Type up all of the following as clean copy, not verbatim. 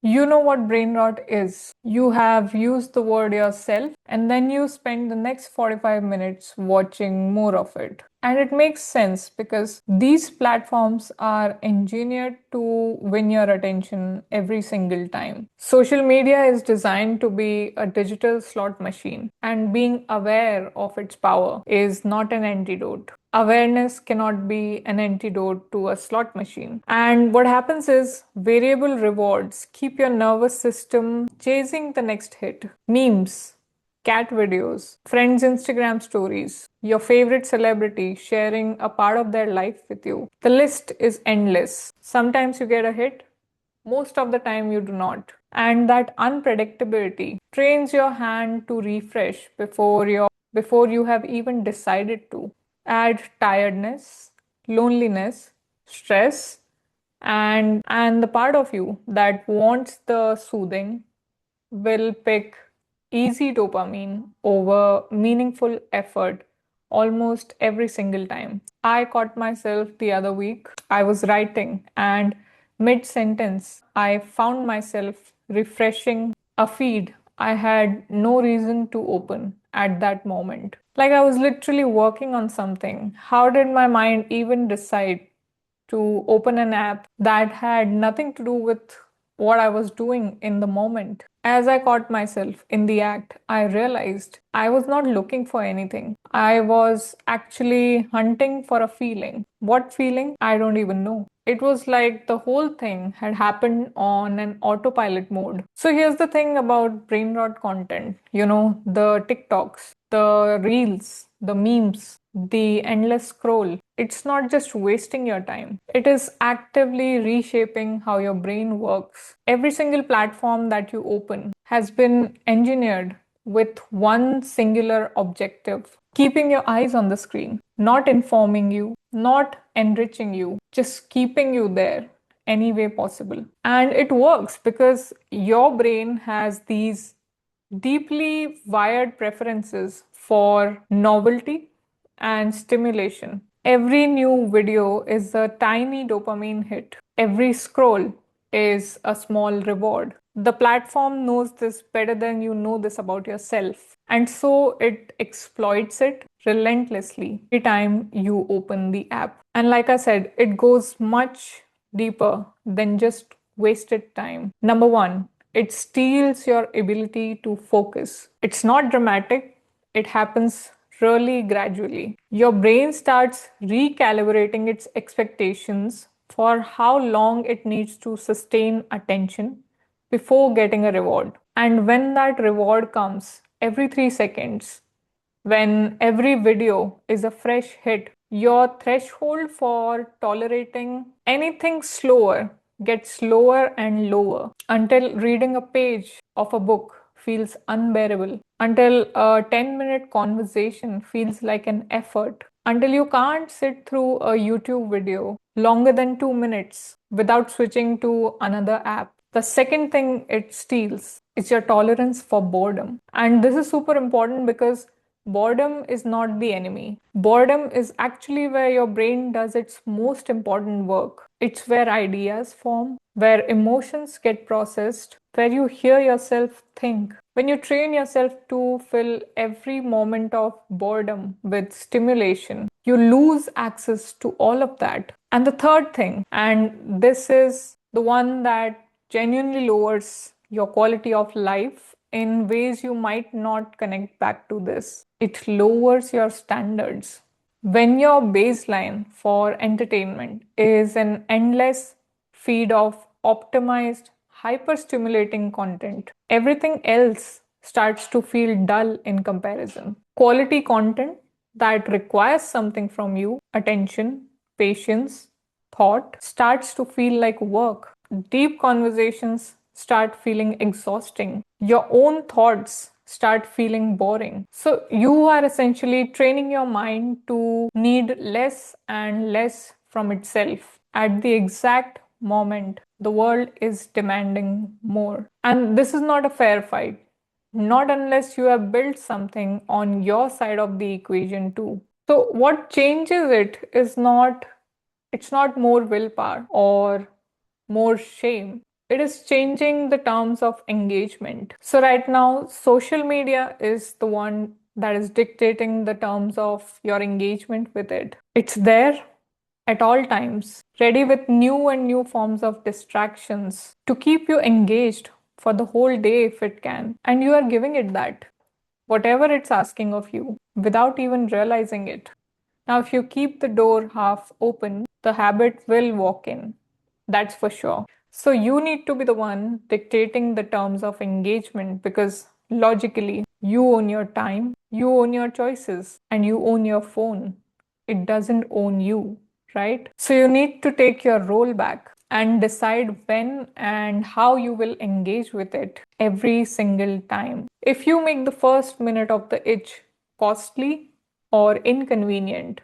You know what brain rot is. You have used the word yourself and then you spend the next 45 minutes watching more of it. And it makes sense because these platforms are engineered to win your attention every single time. Social media is designed to be a digital slot machine, and being aware of its power is not an antidote. Awareness cannot be an antidote to a slot machine. And what happens is variable rewards keep your nervous system chasing the next hit. Memes, cat videos, friends' Instagram stories, your favorite celebrity sharing a part of their life with you. The list is endless. Sometimes you get a hit, most of the time you do not. And that unpredictability trains your hand to refresh before you have even decided to. Add tiredness, loneliness, stress, and the part of you that wants the soothing will pick easy dopamine over meaningful effort almost every single time. I caught myself the other week. I was writing, and mid sentence, I found myself refreshing a feed I had no reason to open at that moment. Like I was literally working on something. How did my mind even decide to open an app that had nothing to do with what I was doing in the moment? As I caught myself in the act, I realized I was not looking for anything. I was actually hunting for a feeling. What feeling? I don't even know. It was like the whole thing had happened on an autopilot mode. So here's the thing about brain rot content, the TikToks, the reels, the memes, the endless scroll. It's not just wasting your time, it is actively reshaping how your brain works. Every single platform that you open has been engineered with one singular objective: keeping your eyes on the screen, not informing you, not enriching you, just keeping you there any way possible. And it works because your brain has these deeply wired preferences for novelty and stimulation. Every new video is a tiny dopamine hit. Every scroll is a small reward. The platform knows this better than you know this about yourself. And so it exploits it relentlessly every time you open the app. And like I said, it goes much deeper than just wasted time. Number one, it steals your ability to focus. It's not dramatic, it happens really gradually. Your brain starts recalibrating its expectations for how long it needs to sustain attention before getting a reward. And when that reward comes every 3 seconds, when every video is a fresh hit, your threshold for tolerating anything slower gets lower and lower until reading a page of a book feels unbearable, until a 10-minute conversation feels like an effort, until you can't sit through a YouTube video longer than 2 minutes without switching to another app. The second thing it steals is your tolerance for boredom. And this is super important because boredom is not the enemy. Boredom is actually where your brain does its most important work. It's where ideas form, where emotions get processed, where you hear yourself think. When you train yourself to fill every moment of boredom with stimulation, you lose access to all of that. And the third thing, and this is the one that genuinely lowers your quality of life in ways you might not connect back to this. It lowers your standards. When your baseline for entertainment is an endless feed of optimized, hyper stimulating content, everything else starts to feel dull in comparison. Quality content that requires something from you, attention, patience, thought, starts to feel like work. Deep conversations start feeling exhausting. Your own thoughts start feeling boring. So, you are essentially training your mind to need less and less from itself at the exact moment the world is demanding more. And this is not a fair fight. Not unless you have built something on your side of the equation too. So what changes it's not more willpower or more shame. It is changing the terms of engagement. So, right now, social media is the one that is dictating the terms of your engagement with it. It's there at all times, ready with new and new forms of distractions to keep you engaged for the whole day if it can. And you are giving it that, whatever it's asking of you, without even realizing it. Now, if you keep the door half open, the habit will walk in. That's for sure. So, you need to be the one dictating the terms of engagement because logically, you own your time, you own your choices, and you own your phone. It doesn't own you, right? So, you need to take your role back and decide when and how you will engage with it every single time. If you make the first minute of the itch costly or inconvenient,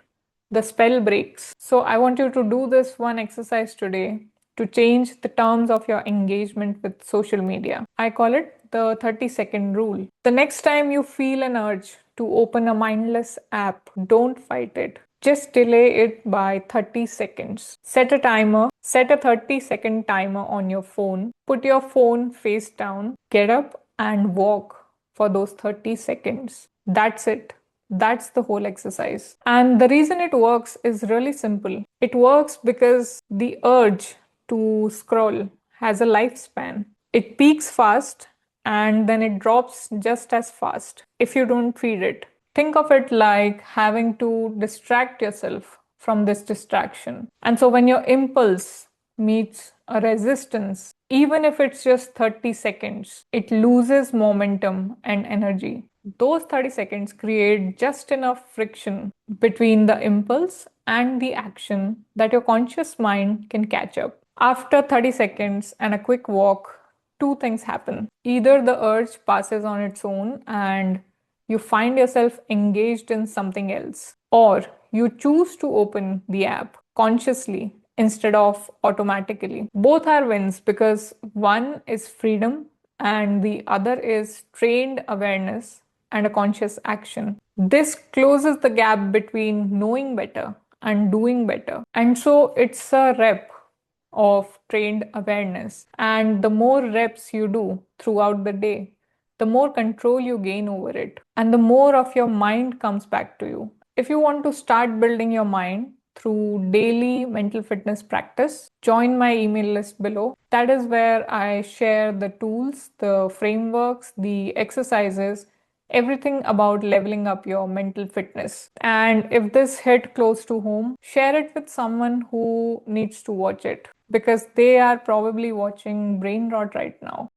the spell breaks. So, I want you to do this one exercise today to change the terms of your engagement with social media. I call it the 30-second rule. The next time you feel an urge to open a mindless app, don't fight it. Just delay it by 30 seconds. Set a timer, set a 30-second timer on your phone. Put your phone face down, get up and walk for those 30 seconds. That's it. That's the whole exercise. And the reason it works is really simple. It works because the urge to scroll has a lifespan. It peaks fast and then it drops just as fast if you don't feed it. Think of it like having to distract yourself from this distraction. And so when your impulse meets a resistance, even if it's just 30 seconds, it loses momentum and energy. Those 30 seconds create just enough friction between the impulse and the action that your conscious mind can catch up. After 30 seconds and a quick walk, two things happen. Either the urge passes on its own and you find yourself engaged in something else, or you choose to open the app consciously instead of automatically. Both are wins because one is freedom and the other is trained awareness and a conscious action. This closes the gap between knowing better and doing better. And so it's a rep of trained awareness. And the more reps you do throughout the day, the more control you gain over it, and the more of your mind comes back to you. If you want to start building your mind through daily mental fitness practice, join my email list below. That is where I share the tools, the frameworks, the exercises, everything about leveling up your mental fitness. And if this hit close to home, share it with someone who needs to watch it because they are probably watching Brainrot right now.